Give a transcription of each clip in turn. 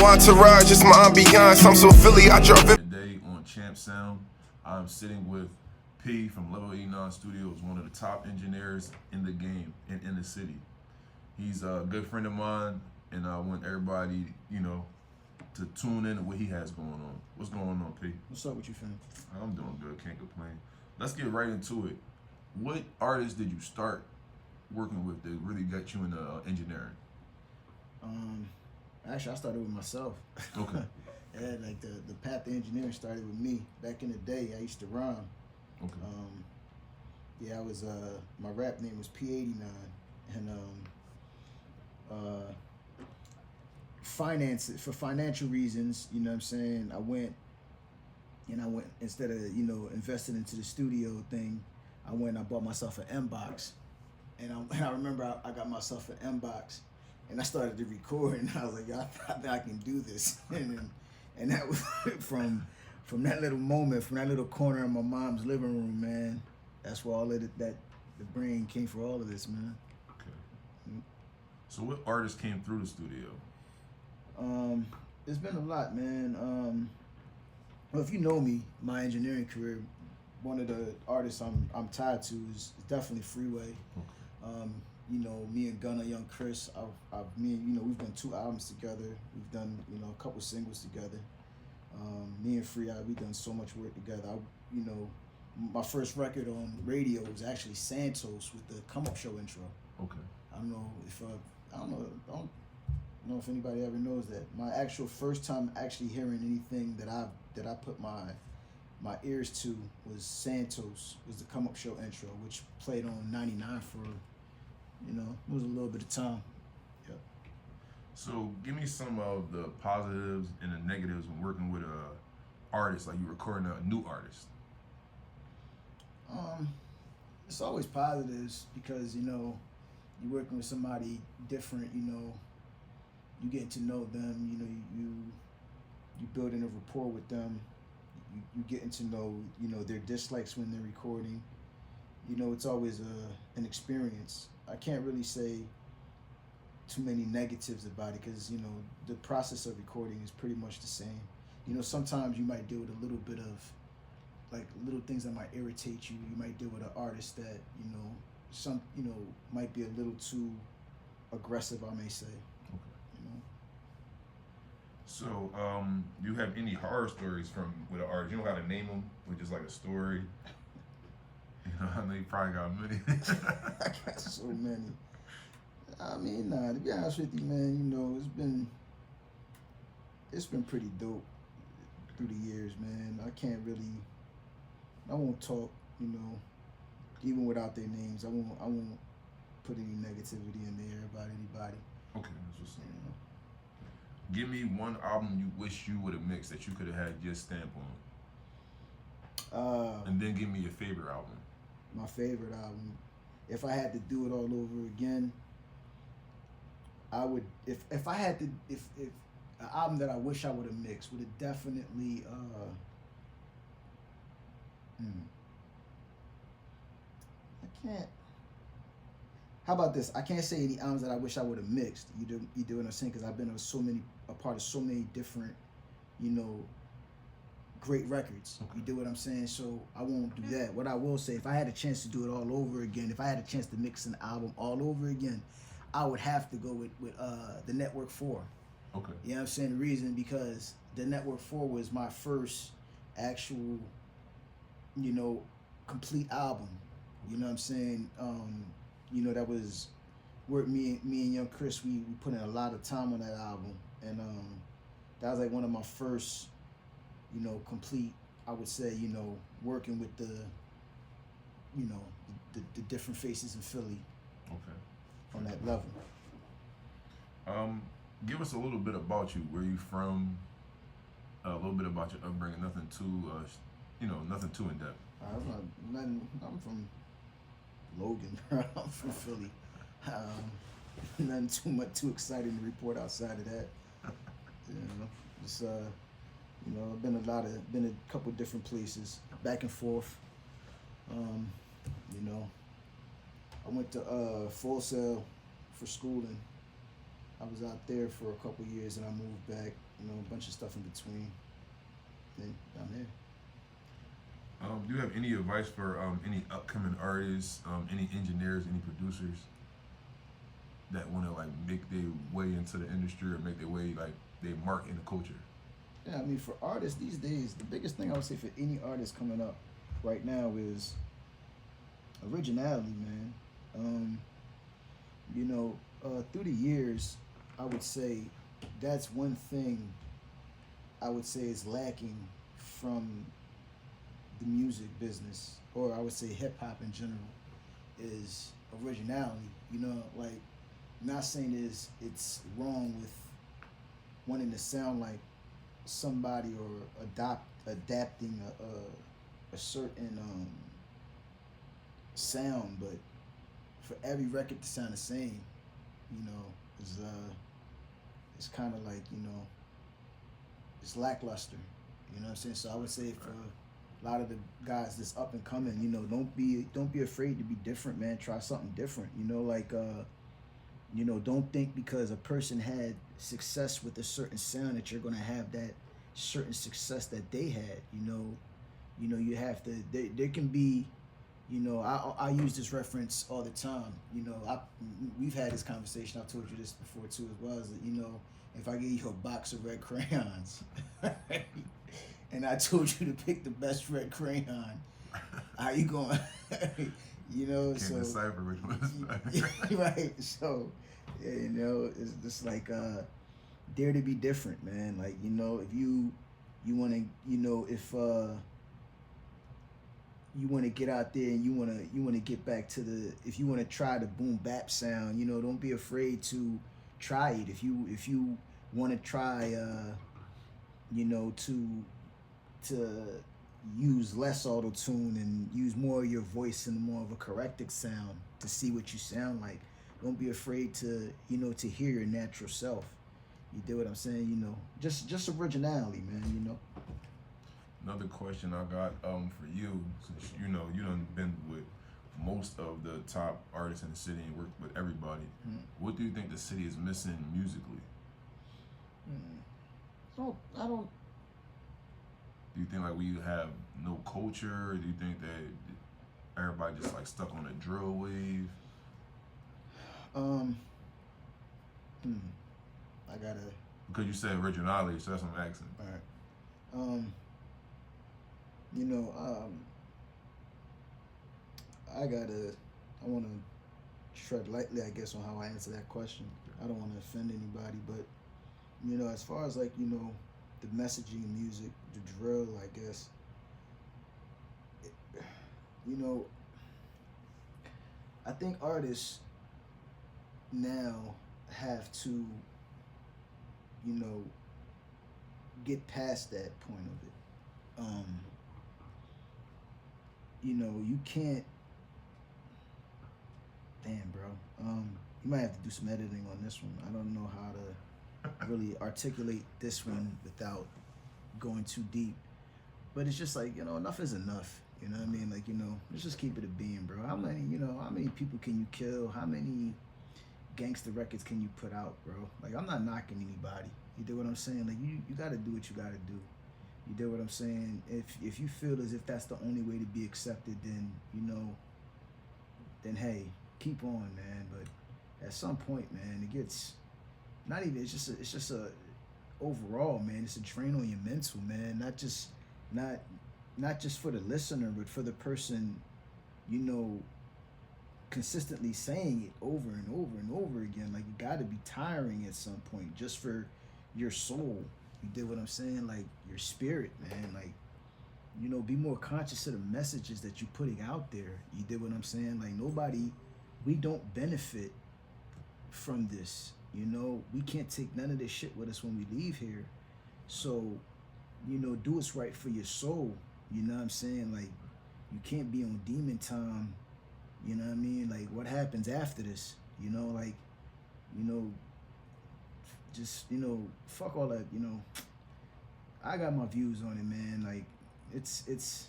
Entourage is my ambiance. I'm so Philly, I drop it. Today on ChampionSound, I'm sitting with P from Level 89 Studios, one of the top engineers in the game and in the city. He's a good friend of mine, and I want everybody, to tune in to what he has going on. What's going on, P? What's up with you, fam? I'm doing good, can't complain. Let's get right into it. What artists did you start working with that really got you into engineering? Actually, I started with myself. Okay. Yeah, like the path to engineering started with me. Back in the day, I used to rhyme. Okay. Yeah, I was my rap name was P89, and for financial reasons, you know what I'm saying, I went instead of investing into the studio thing, I bought myself an M-Box, and I remember I got myself an M-Box. And I started to record, and I was like, I think I can do this. And that was from that little moment, from that little corner in my mom's living room, man. That's where all of the brain came for all of this, man. Okay. So what artists came through the studio? There's been a lot, man. Well, if you know me, my engineering career, one of the artists I'm tied to is definitely Freeway. Okay. Me and Gunna, Young Chris, we've done 2 albums together. We've done, a couple singles together. Me and Free, we've done so much work together. My first record on radio was actually Santos with the Come Up Show intro. Okay. I don't know if anybody ever knows that. My actual first time actually hearing anything that I put my ears to was Santos, was the Come Up Show intro, which played on 99 for, it was a little bit of time. Yeah. So give me some of the positives and the negatives when working with a artist, like you recording a new artist. It's always positives because, you're working with somebody different, you getting to know them, you building a rapport with them, you getting to know, their dislikes when they're recording. It's always an experience. I can't really say too many negatives about it because, the process of recording is pretty much the same. Sometimes you might deal with a little bit of, like, little things that might irritate you. You might deal with an artist that, might be a little too aggressive, I may say. Okay. So, do you have any horror stories with an artist? You don't got to name them, but just like a story. I know you probably got many. I got so many. I mean, to be honest with you, man, it's been pretty dope through the years, man. I won't talk, even without their names. I won't put any negativity in there about anybody. Okay, that's what's up. Give me one album you wish you would have mixed that you could have had your stamp on. And then give me your favorite album. My favorite album. If I had to do it all over again, I would. If an album that I wish I would have mixed would have definitely. I can't. How about this? I can't say any albums that I wish I would have mixed. You do what I'm saying? Because I've been a part of so many different, great records. Okay. You do what I'm saying? So I won't do that. What I will say, if I had a chance to do it all over again, if I had a chance to mix an album all over again, I would have to go with the Network 4. Okay. You know what I'm saying? The reason, because the Network 4 was my first actual, complete album. You know what I'm saying? That was where me and Young Chris, we put in a lot of time on that album. And that was like one of my first, complete, I would say, working with the different faces in Philly. Okay. On that level. Give us a little bit about you. Where you from? A little bit about your upbringing. Nothing too in depth. I'm from Logan. I'm from Philly. Nothing too exciting to report outside of that. Just I've been a couple different places, back and forth. I went to Full Sail for schooling. I was out there for a couple years and I moved back. bunch of stuff in between. Then I'm here. Do you have any advice for any upcoming artists, any engineers, any producers that want to like make their way into the industry or make their way like they mark in the culture? Yeah, I mean, for artists these days, the biggest thing I would say for any artist coming up right now is originality, man. Through the years, I would say that's one thing I would say is lacking from the music business, or I would say hip hop in general, is originality. Like, not saying it's wrong with wanting to sound like somebody or adapting a certain sound, but for every record to sound the same, it's kind of like, it's lackluster. You know what I'm saying? So I would say for a lot of the guys that's up and coming, don't be afraid to be different, man. Try something different. Don't think because a person had success with a certain sound that you're gonna have that certain success that they had. You have to. There can be. I use this reference all the time. We've had this conversation. I've told you this before too, as well. Is that if I give you a box of red crayons, and I told you to pick the best red crayon, how you going? Can't decipher which one is right. So, it's just like dare to be different, man. Like, if you want to, if you want to get out there and you want to get back to if you want to try the boom bap sound, don't be afraid to try it. If you want to try, to use less auto tune and use more of your voice and more of a corrected sound to see what you sound like. Don't be afraid to to hear your natural self. You dig what I'm saying? Just originality, man. Another question I got for you, since you done been with most of the top artists in the city and worked with everybody. What do you think the city is missing musically? I don't. Do you think like we have no culture? Do you think that everybody just like stuck on a drill wave? I gotta. Because you said originality, so that's what I'm asking. All right. I want to tread lightly, I guess, on how I answer that question. I don't want to offend anybody, but, as far as like, the messaging in music, the drill, I guess, I think artists now have to, get past that point of it. You can't. Damn, bro. You might have to do some editing on this one. I don't know how to really articulate this one without going too deep. But it's just like, enough is enough. You know what I mean? Like, let's just keep it a being, bro. How many people can you kill? How many gangster records can you put out, bro? Like, I'm not knocking anybody. You do what I'm saying? Like, you gotta do what you gotta do. You do what I'm saying? If you feel as if that's the only way to be accepted, then then hey, keep on, man. But at some point, man, it gets not even. It's just a overall, man. It's a drain on your mental, man. Not just for the listener, but for the person, consistently saying it over and over and over again. Like, you gotta be tiring at some point, just for your soul. You did what I'm saying? Like, your spirit, man. Like, be more conscious of the messages that you're putting out there. You did what I'm saying? Like, we don't benefit from this. We can't take none of this shit with us when we leave here. So, do what's right for your soul. You know what I'm saying? Like, you can't be on demon time. You know what I mean? Like, what happens after this? Just, fuck all that, I got my views on it, man. Like, it's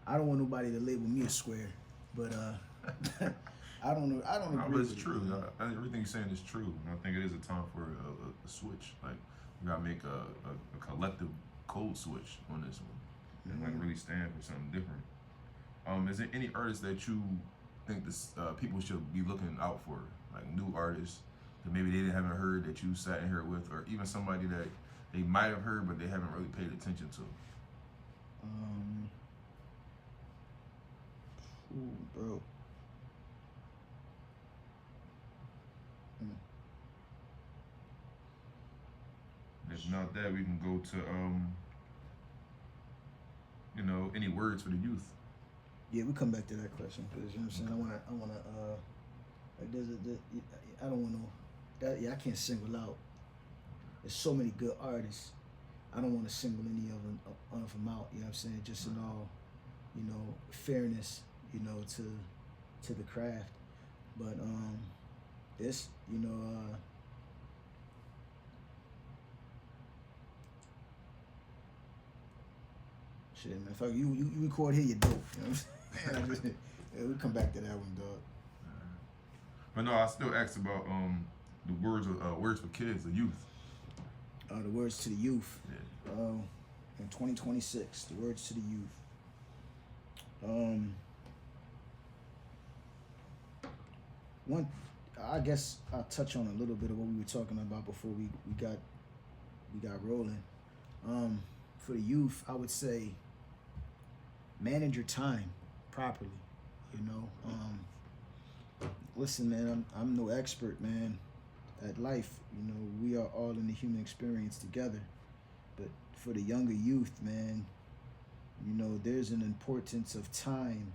I don't want nobody to label me a square, but I don't know. I don't agree. But it's true. Everything you're saying is true. And I think it is a time for a switch. Like, We gotta make a collective code switch on this one, and like really stand for something different. Is there any artists that you think this people should be looking out for, like new artists that maybe they haven't heard that you sat in here with, or even somebody that they might have heard but they haven't really paid attention to? Ooh, bro. If not that, we can go to any words for the youth. Yeah, we come back to that question because you know what I'm saying. I wanna like I don't want to. I can't single out. There's so many good artists. I don't want to single any of them out. You know what I'm saying? Just in all, fairness. To the craft. But this, shit, man. If you record here, you're dope. You know what I'm saying? Yeah, we come back to that one, dog. But no, I still asked about the words for kids, the youth. The words to the youth. Yeah. In 2026, the words to the youth. One, I guess I'll touch on a little bit of what we were talking about before we got rolling. For the youth, I would say manage your time properly. Listen, man, I'm no expert, man, at life. We are all in the human experience together. But for the younger youth, man, there's an importance of time.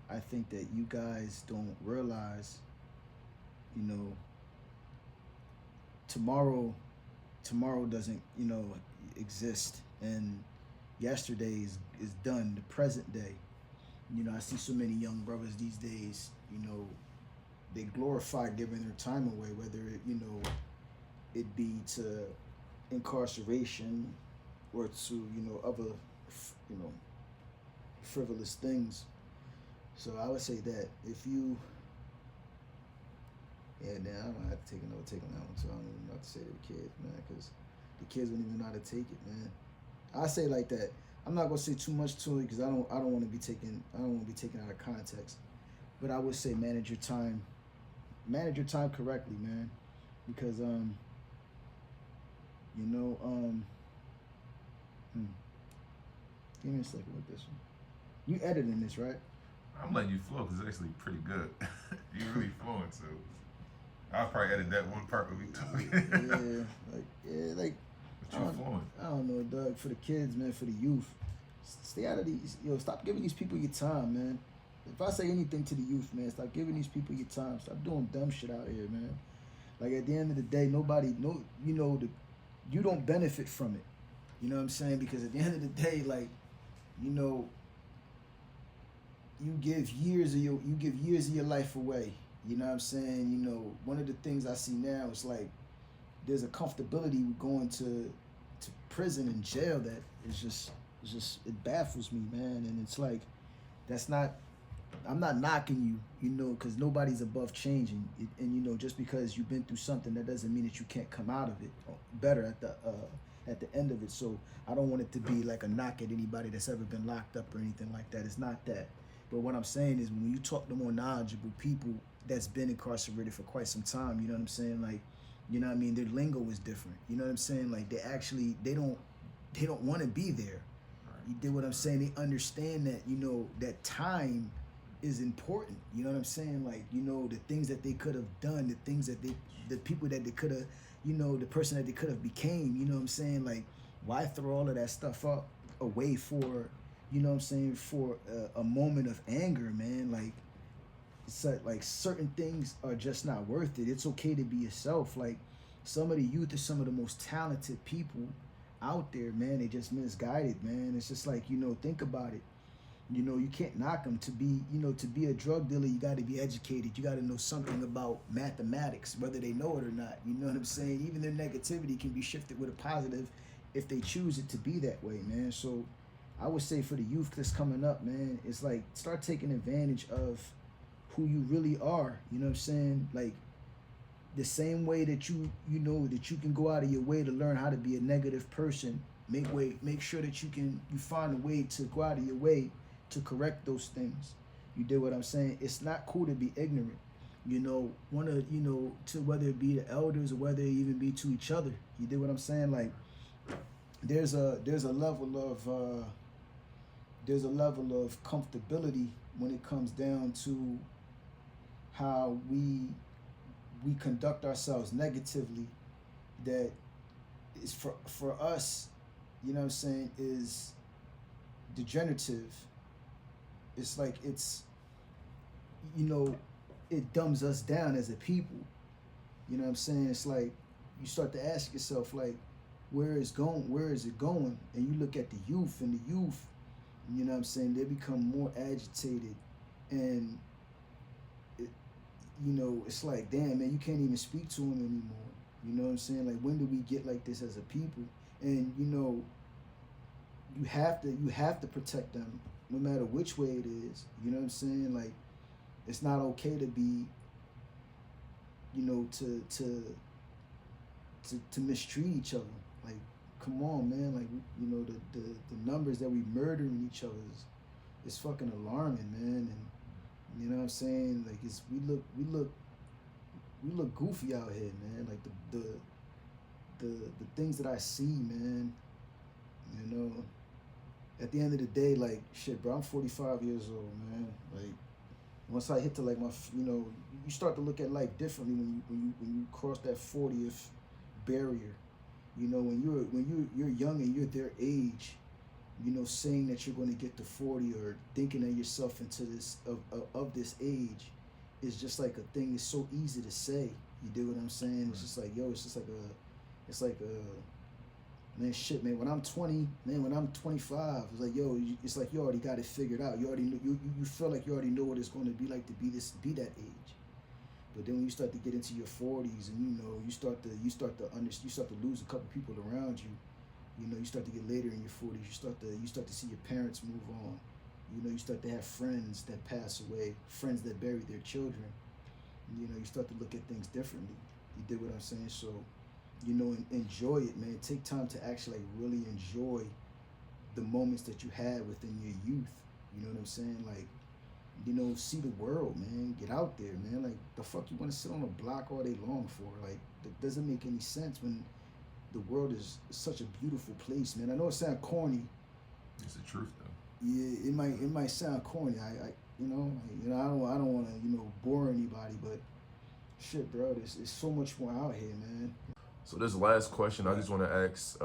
I think that you guys don't realize. Tomorrow doesn't, exist, and yesterday is done. The present day. I see so many young brothers these days. They glorify giving their time away, whether it be to incarceration or to other frivolous things. So I would say that if you I don't have to take another take on that one, so I don't even know what to say to the kids, man, because the kids don't even know how to take it, man. I say like that. I'm not gonna say too much to it because I don't want to be taken out of context. But I would say manage your time correctly, man, because give me a second with this one. You editing this, right? I'm letting you flow because it's actually pretty good. You're really flowing, so I'll probably edit that one part when we talking. Like. But you're flowing. I don't know, Doug. For the kids, man, for the youth, stay out of these. Stop giving these people your time, man. If I say anything to the youth, man, stop giving these people your time. Stop doing dumb shit out here, man. Like at the end of the day, you don't benefit from it. You know what I'm saying? Because at the end of the day, like, you give years of your life away. You know what I'm saying? One of the things I see now is like there's a comfortability with going to prison and jail that is just it baffles me, man. And it's like I'm not knocking you, because nobody's above changing. And just because you've been through something, that doesn't mean that you can't come out of it better at the end of it. So I don't want it to be like a knock at anybody that's ever been locked up or anything like that. It's not that. But what I'm saying is when you talk to more knowledgeable people that's been incarcerated for quite some time, you know what I'm saying? Like, you know what I mean? Their lingo is different. You know what I'm saying? Like they don't want to be there. Right. You did what I'm saying? They understand that, that time is important. You know what I'm saying? Like, the things that they could have done, the people that they could have, the person that they could have became, you know what I'm saying? Like, why throw all of that stuff away for, for a moment of anger, man? Like, like certain things are just not worth it. It's okay to be yourself. Like, some of the youth are some of the most talented people out there, man. They just misguided, man. It's just like, think about it. You can't knock them. To be a drug dealer, you got to be educated. You got to know something about mathematics, whether they know it or not. You know what I'm saying? Even their negativity can be shifted with a positive if they choose it to be that way, man. So I would say for the youth that's coming up, man, it's like start taking advantage of who you really are. You know what I'm saying? Like, the same way that you know that you can go out of your way to learn how to be a negative person, make sure that you find a way to go out of your way to correct those things. You did what I'm saying? It's not cool to be ignorant. To whether it be the elders or whether it even be to each other. You did what I'm saying? Like there's a level of comfortability when it comes down to how we conduct ourselves negatively, that is for us, you know what I'm saying, is degenerative. It's like it dumbs us down as a people. You know what I'm saying? It's like you start to ask yourself, like, where is it going? And you look at the youth, you know what I'm saying, they become more agitated, and it's like, damn, man, you can't even speak to them anymore. You know what I'm saying? Like, when do we get like this as a people? And you have to protect them no matter which way it is. You know what I'm saying? Like, it's not okay to be, to mistreat each other. Like, come on, man. Like, the numbers that we murdering each other is fucking alarming, man. And you know what I'm saying? Like, we look goofy out here, man. Like the things that I see, man. At the end of the day, like, shit, bro, I'm 45 years old, man. Like, once I hit to like you start to look at life differently when you cross that 40th barrier. When you're young and you're their age, saying that you're going to get to 40 or thinking of yourself into this of this age is just like a thing. It's so easy to say. You do what I'm saying? Right. It's just like, yo, it's like man, shit, man. When I'm 20, man, when I'm 25, it's like, yo, it's like you already got it figured out. You already know, you feel like you already know what it's going to be like to be that age. But then when you start to get into your 40s and you start to lose a couple people around you. You start to get later in your 40s. You start to see your parents move on. You start to have friends that pass away, friends that bury their children. You start to look at things differently. You did what I'm saying? So, enjoy it, man. Take time to actually like really enjoy the moments that you had within your youth. You know what I'm saying? Like, see the world, man. Get out there, man. Like, the fuck you want to sit on a block all day long for? Like, that doesn't make any sense when the world is such a beautiful place, man. I know it sounds corny. It's the truth, though. Yeah, it might sound corny. I don't want to bore anybody, but shit, bro, there's so much more out here, man. So this last question, I just want to ask,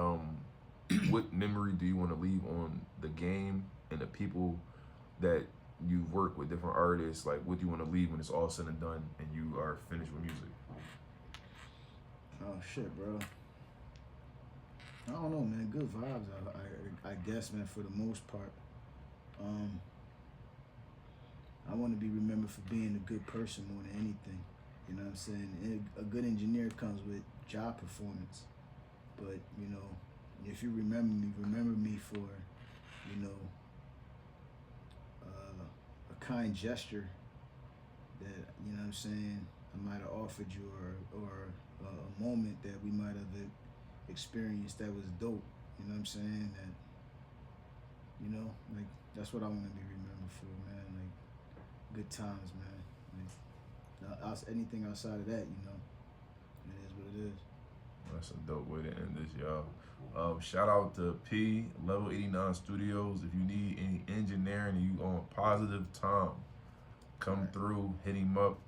what memory do you want to leave on the game and the people that you work with, different artists? Like, what do you want to leave when it's all said and done and you are finished with music? Oh shit, bro. I don't know, man. Good vibes, I guess, man, for the most part. I want to be remembered for being a good person more than anything. You know what I'm saying? And a good engineer comes with job performance. But, if you remember me for, a kind gesture that, you know what I'm saying, I might have offered you, or a moment that we might have experienced that was dope. You know what I'm saying? That, like, that's what I want to be remembered for, man. Like, good times, man. Like, anything outside of that, it is what it is. That's a dope way to end this, y'all. Shout out to P, Level 89 Studios. If you need any engineering and you on positive time, come through, hit him up.